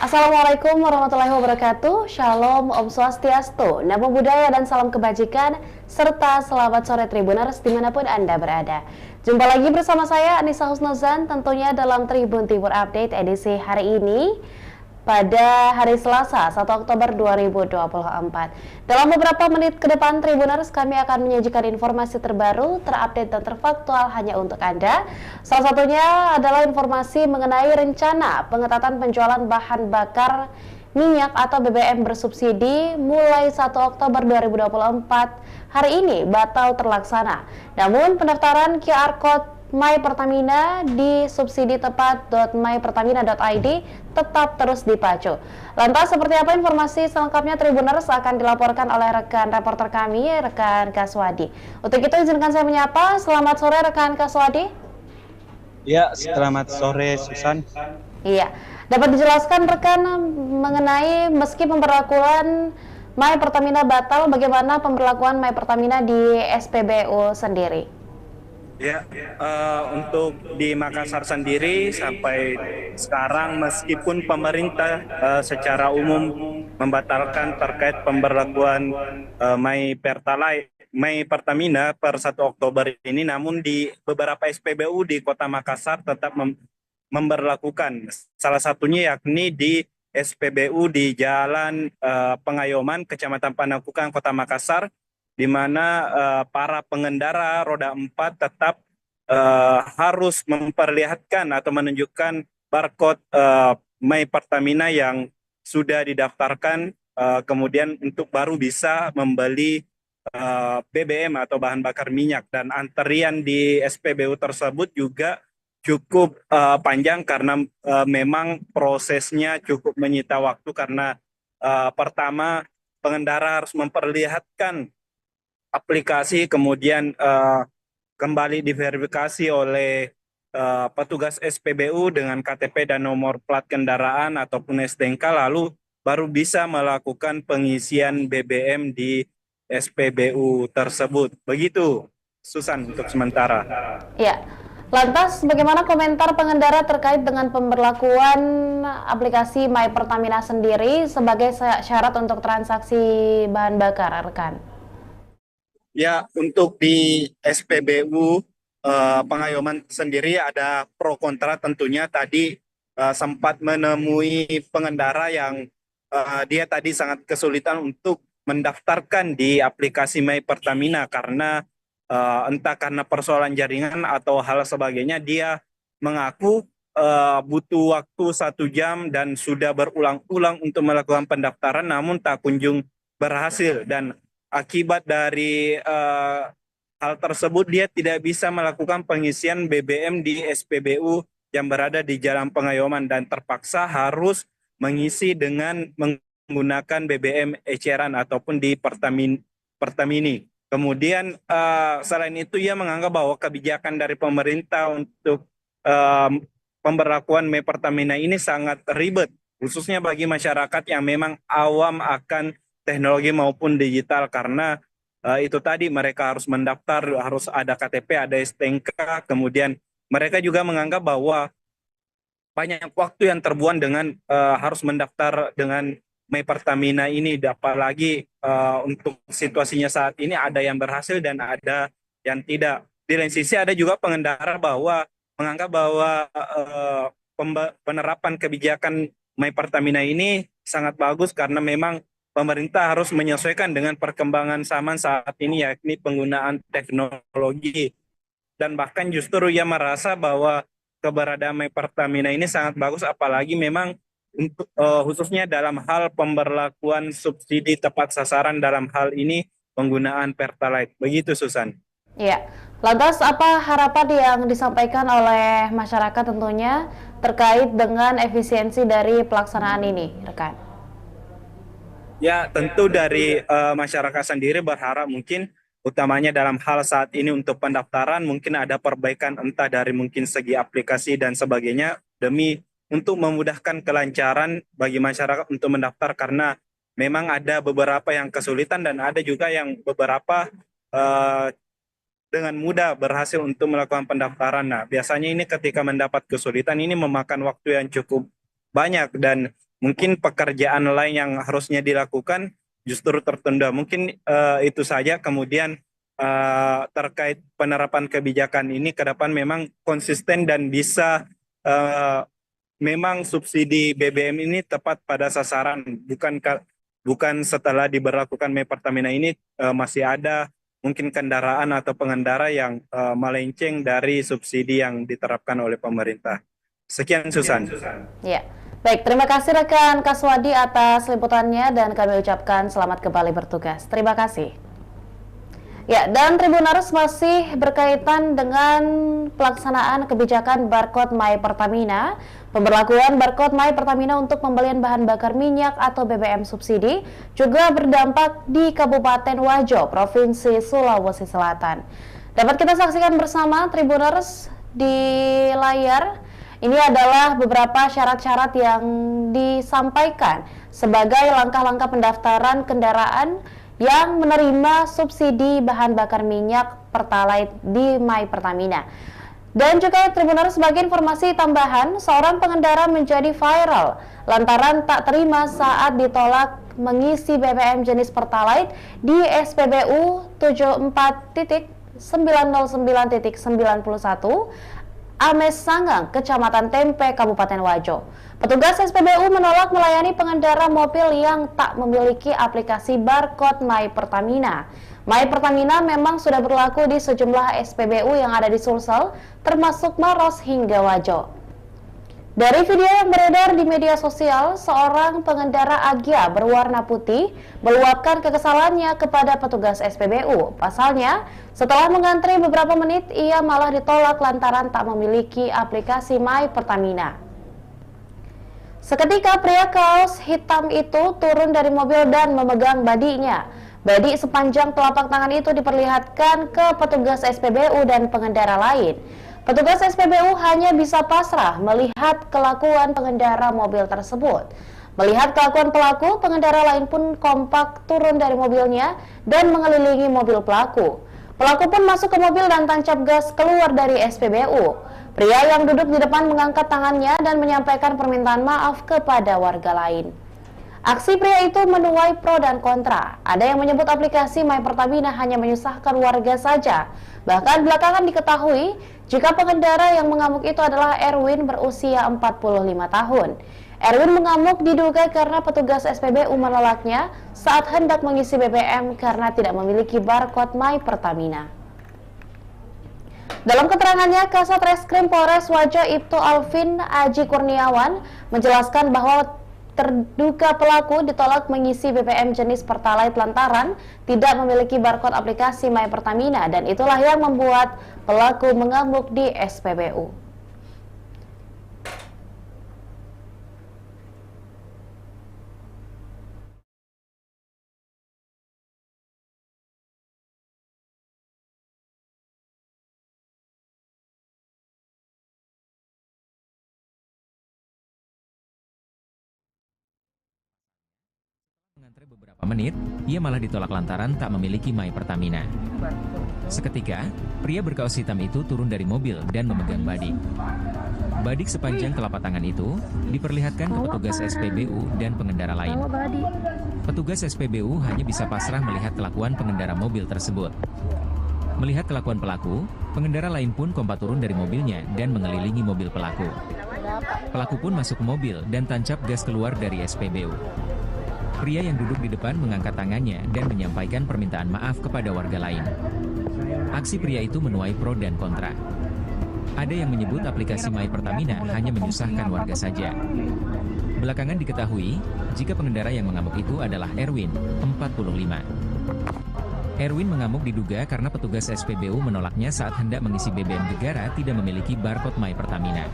Assalamualaikum warahmatullahi wabarakatuh. Shalom, Om Swastiastu, Namo Buddhaya dan salam kebajikan, serta selamat sore Tribuners dimanapun Anda berada. Jumpa lagi bersama saya Anissa Husnuzan tentunya dalam Tribun Timur Update edisi hari ini pada hari Selasa 1 Oktober 2024. Dalam beberapa menit ke depan Tribuners kami akan menyajikan informasi terbaru, terupdate dan terfaktual hanya untuk Anda. Salah satunya adalah informasi mengenai rencana pengetatan penjualan bahan bakar minyak atau BBM bersubsidi mulai 1 Oktober 2024 hari ini batal terlaksana. Namun pendaftaran QR Code My Pertamina di subsidi-tepat.mypertamina.id tetap terus dipacu. Lantas seperti apa informasi selengkapnya Tribuners akan dilaporkan oleh rekan reporter kami, rekan Kaswadi. Untuk itu izinkan saya menyapa, selamat sore rekan Kaswadi. Ya, selamat sore Susan. Iya, dapat dijelaskan rekan mengenai meski pemberlakuan My Pertamina batal, bagaimana pemberlakuan My Pertamina di SPBU sendiri? Ya, untuk di Makassar sendiri sampai sekarang meskipun pemerintah secara umum membatalkan terkait pemberlakuan My Pertamina per 1 Oktober ini, namun di beberapa SPBU di Kota Makassar tetap memberlakukan. Salah satunya yakni di SPBU di Jalan Pengayoman, Kecamatan Panakukang, Kota Makassar, di mana para pengendara roda 4 tetap harus memperlihatkan atau menunjukkan barcode My Pertamina yang sudah didaftarkan, kemudian untuk baru bisa membeli BBM atau bahan bakar minyak. Dan antrian di SPBU tersebut juga cukup panjang karena memang prosesnya cukup menyita waktu karena pertama pengendara harus memperlihatkan aplikasi, kemudian kembali diverifikasi oleh petugas SPBU dengan KTP dan nomor plat kendaraan ataupun STNK, lalu baru bisa melakukan pengisian BBM di SPBU tersebut. Begitu, Susan, untuk sementara. Ya, lantas bagaimana komentar pengendara terkait dengan pemberlakuan aplikasi My Pertamina sendiri sebagai syarat untuk transaksi bahan bakar, rekan? Ya, untuk di SPBU Pengayoman sendiri ada pro kontra tentunya. Tadi sempat menemui pengendara yang dia tadi sangat kesulitan untuk mendaftarkan di aplikasi My Pertamina karena entah karena persoalan jaringan atau hal sebagainya, dia mengaku butuh waktu 1 jam dan sudah berulang-ulang untuk melakukan pendaftaran, namun tak kunjung berhasil. Dan akibat dari hal tersebut, dia tidak bisa melakukan pengisian BBM di SPBU yang berada di Jalan Pengayoman dan terpaksa harus mengisi dengan menggunakan BBM eceran ataupun di Pertamini. Kemudian selain itu, ia menganggap bahwa kebijakan dari pemerintah untuk pemberlakuan My Pertamina ini sangat ribet, khususnya bagi masyarakat yang memang awam akan teknologi maupun digital, karena itu tadi mereka harus mendaftar, harus ada KTP, ada STNK, kemudian mereka juga menganggap bahwa banyak waktu yang terbuang dengan harus mendaftar dengan My Pertamina ini, apalagi untuk situasinya saat ini ada yang berhasil dan ada yang tidak. Di lain sisi ada juga pengendara bahwa menganggap bahwa penerapan kebijakan My Pertamina ini sangat bagus karena memang pemerintah harus menyesuaikan dengan perkembangan zaman saat ini, yakni penggunaan teknologi. Dan bahkan justru ia merasa bahwa keberadaan My Pertamina ini sangat bagus, apalagi memang untuk khususnya dalam hal pemberlakuan subsidi tepat sasaran dalam hal ini penggunaan Pertalite. Begitu, Susan. Iya. Lantas apa harapan yang disampaikan oleh masyarakat tentunya terkait dengan efisiensi dari pelaksanaan ini, rekan? Ya, tentu dari masyarakat sendiri berharap mungkin utamanya dalam hal saat ini untuk pendaftaran mungkin ada perbaikan entah dari mungkin segi aplikasi dan sebagainya demi untuk memudahkan kelancaran bagi masyarakat untuk mendaftar, karena memang ada beberapa yang kesulitan dan ada juga yang beberapa eh, dengan mudah berhasil untuk melakukan pendaftaran. Nah, biasanya ini ketika mendapat kesulitan ini memakan waktu yang cukup banyak, dan mungkin pekerjaan lain yang harusnya dilakukan justru tertunda. Mungkin itu saja. Kemudian terkait penerapan kebijakan ini ke depan memang konsisten dan bisa memang subsidi BBM ini tepat pada sasaran, bukan setelah diberlakukan My Pertamina ini masih ada mungkin kendaraan atau pengendara yang melenceng dari subsidi yang diterapkan oleh pemerintah. Sekian, Susan. Ya, baik, terima kasih rekan Kaswadi atas liputannya dan kami ucapkan selamat kembali bertugas. Terima kasih. Ya, dan Tribuners masih berkaitan dengan pelaksanaan kebijakan barcode My Pertamina. Pemberlakuan barcode My Pertamina untuk pembelian bahan bakar minyak atau BBM subsidi juga berdampak di Kabupaten Wajo, Provinsi Sulawesi Selatan. Dapat kita saksikan bersama Tribuners di layar. Ini adalah beberapa syarat-syarat yang disampaikan sebagai langkah-langkah pendaftaran kendaraan yang menerima subsidi bahan bakar minyak Pertalite di My Pertamina. Dan juga Tribuners, sebagai informasi tambahan, seorang pengendara menjadi viral lantaran tak terima saat ditolak mengisi BBM jenis Pertalite di SPBU 74.909.91 Ames Sanggang, Kecamatan Tempe, Kabupaten Wajo. Petugas SPBU menolak melayani pengendara mobil yang tak memiliki aplikasi barcode My Pertamina. My Pertamina memang sudah berlaku di sejumlah SPBU yang ada di Sulsel, termasuk Maros hingga Wajo. Dari video yang beredar di media sosial, seorang pengendara Agya berwarna putih meluapkan kekesalannya kepada petugas SPBU. Pasalnya, setelah mengantri beberapa menit, ia malah ditolak lantaran tak memiliki aplikasi My Pertamina. Seketika pria kaos hitam itu turun dari mobil dan memegang badinya. Badi sepanjang telapak tangan itu diperlihatkan ke petugas SPBU dan pengendara lain. Petugas SPBU hanya bisa pasrah melihat kelakuan pengendara mobil tersebut. Melihat kelakuan pelaku, pengendara lain pun kompak turun dari mobilnya dan mengelilingi mobil pelaku. Pelaku pun masuk ke mobil dan tancap gas keluar dari SPBU. Pria yang duduk di depan mengangkat tangannya dan menyampaikan permintaan maaf kepada warga lain. Aksi pria itu menuai pro dan kontra. Ada yang menyebut aplikasi My Pertamina hanya menyusahkan warga saja. Bahkan belakangan diketahui jika pengendara yang mengamuk itu adalah Erwin berusia 45 tahun. Erwin mengamuk diduga karena petugas SPBU menolaknya saat hendak mengisi BBM karena tidak memiliki barcode My Pertamina. Dalam keterangannya, Kasat Reskrim Polres Wajo Ibtu Alvin Aji Kurniawan menjelaskan bahwa terduga pelaku ditolak mengisi BBM jenis Pertalite lantaran tidak memiliki barcode aplikasi My Pertamina, dan itulah yang membuat pelaku mengamuk di SPBU. Mengantre beberapa menit, ia malah ditolak lantaran tak memiliki My Pertamina. Seketika, pria berkaos hitam itu turun dari mobil dan memegang badik. Badik sepanjang telapak tangan itu diperlihatkan ke petugas SPBU dan pengendara lain. Petugas SPBU hanya bisa pasrah melihat kelakuan pengendara mobil tersebut. Melihat kelakuan pelaku, pengendara lain pun kompak turun dari mobilnya dan mengelilingi mobil pelaku. Pelaku pun masuk ke mobil dan tancap gas keluar dari SPBU. Pria yang duduk di depan mengangkat tangannya dan menyampaikan permintaan maaf kepada warga lain. Aksi pria itu menuai pro dan kontra. Ada yang menyebut aplikasi My Pertamina hanya menyusahkan warga saja. Belakangan diketahui, jika pengendara yang mengamuk itu adalah Erwin, 45. Erwin mengamuk diduga karena petugas SPBU menolaknya saat hendak mengisi BBM negara tidak memiliki barcode My Pertamina.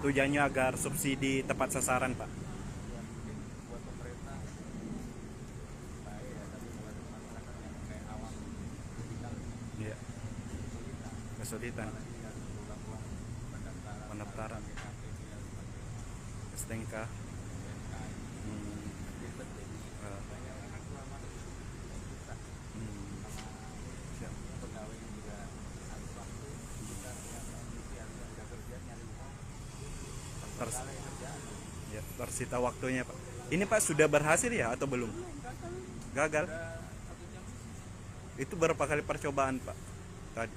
Tujuannya agar subsidi tepat sasaran, Pak. Iya. Kesulitan. Pendaftaran. STNK. Siap. Ya, tersita waktunya, Pak. Ini Pak sudah berhasil ya atau belum? Gagal. Itu berapa kali percobaan, Pak? Tadi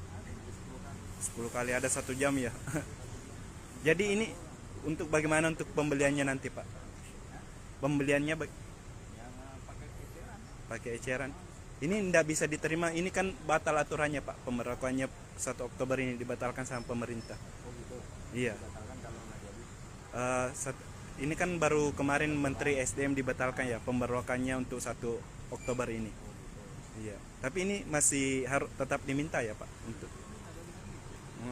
10 kali, ada 1 jam ya. Jadi ini untuk bagaimana untuk pembeliannya nanti, Pak? Pembeliannya pakai eceran. Ini tidak bisa diterima. Ini kan batal aturannya, Pak. Pemberlakuannya 1 Oktober ini dibatalkan sama pemerintah. Iya. Ini kan baru kemarin Menteri SDM dibatalkan ya pemberlakuannya untuk 1 Oktober ini. Iya. Tapi ini masih harus tetap diminta ya, Pak, untuk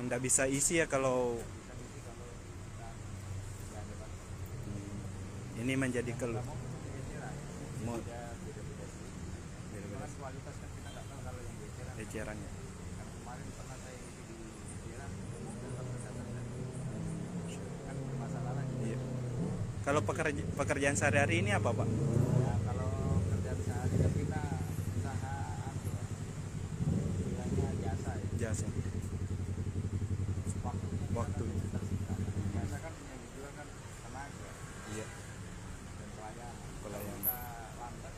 nggak bisa isi ya kalau ini menjadi keluh. Ecerannya. Iya. Kalau pekerjaan sehari-hari ini apa, Pak? Ya, kalau kerjaan sehari kan kita usaha bilangnya jasa ya. Jasa. Waktu. Jasa kan yang dijual kan tenaga Iya. dan pelayanan. Pelayanan. Kita lambat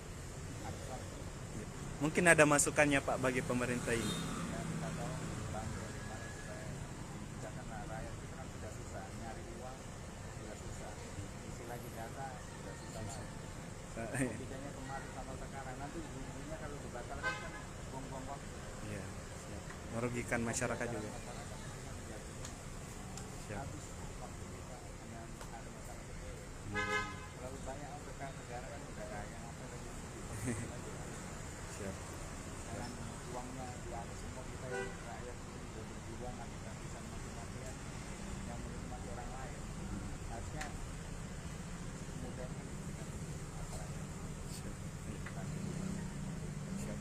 harus waktu. Iya. Mungkin ada masukannya, Pak, bagi pemerintah ini. Ya, kita tolong bantu bagaimana supaya bisa, karena rakyat kita kan sudah susah nyari uang, sudah susah isi lagi data, sudah susah lagi. Bedanya kemarin sama sekarang, nanti ujung-ujungnya kalau dibatalkan kan buang-buang waktu. Iya. Siap. Merugikan masyarakat juga. Siap. Habis waktu kita hanya ada masalah sepele. Hmm. Terlalu banyak orang negara kan udah kaya, apa lagi Siap. sekarang uangnya diambil semua, kita yang rakyat ini udah berjuang kita bisa mati-matian yang menikmati orang lain. Harusnya mudah ini dengan masyarakat. Siap. Iya. Siap.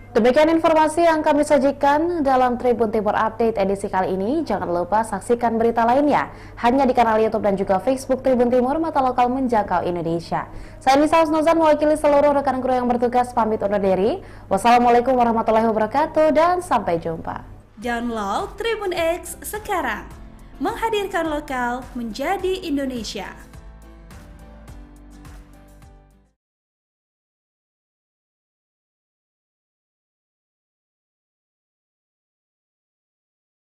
Demikian informasi yang kami sajikan dalam Tribun Timur Update edisi kali ini. Jangan lupa saksikan berita lainnya hanya di kanal YouTube dan juga Facebook Tribun Timur, mata lokal menjangkau Indonesia. Saya Nisa Husnuzan mewakili seluruh rekan kru yang bertugas pamit undur diri. Wassalamualaikum warahmatullahi wabarakatuh dan sampai jumpa. Download Tribun X sekarang, menghadirkan lokal menjadi Indonesia.